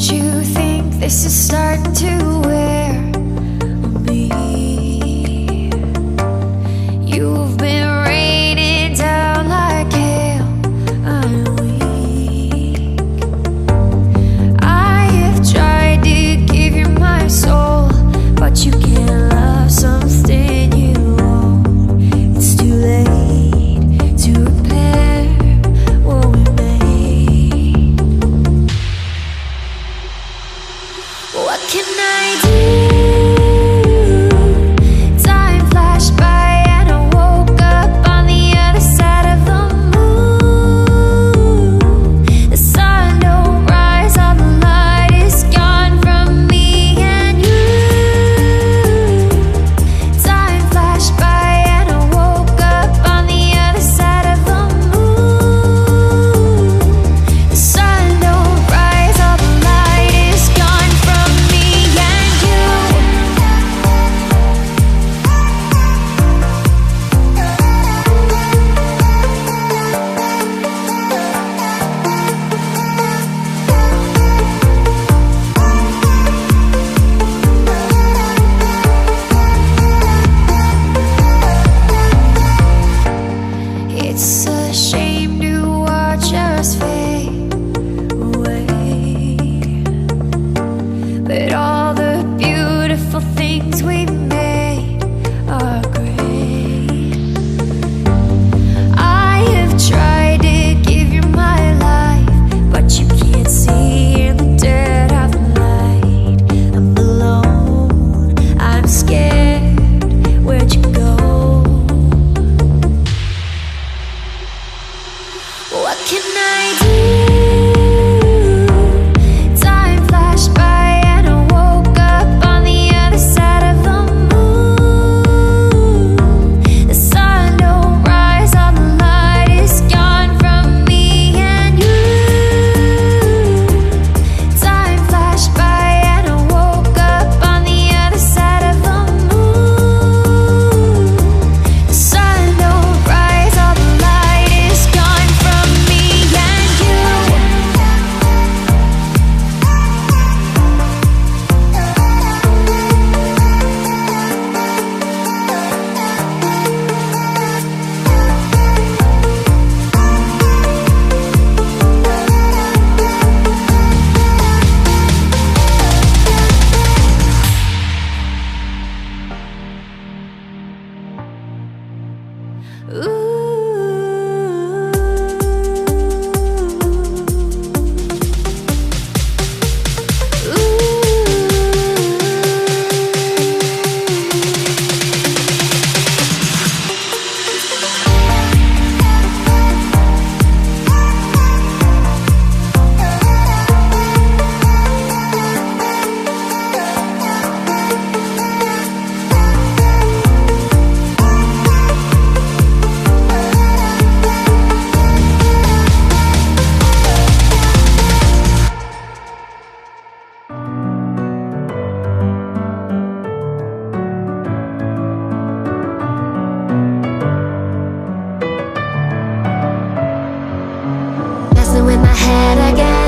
you think this is starting to wear on me? You've been raining down like hail. I'm weak. I have tried to give you my soul, but you can't love something you own. It's too late to repair what we made. What can I do? Time flashed by and I woke up on the other side of the moon. The sun don't rise, all the light is gone from me and you. Time flashed by and I woke up on the other side of the moon. The sun don't rise, all the light is gone from me and you. It's a shame to watch us fade away, but all the beautiful things we made are great. I have tried to give you my life, but you can't see in the dead of the light. I'm alone, I'm scared, where'd you go? What can I do? Time flashed by and I woke up on the other side of the moon. The sun don't rise, all the light is gone from me and you. Time flashed by and I woke up on the other side of the moon. The sun don't rise, all the light is gone from me and you. Messing with my head again.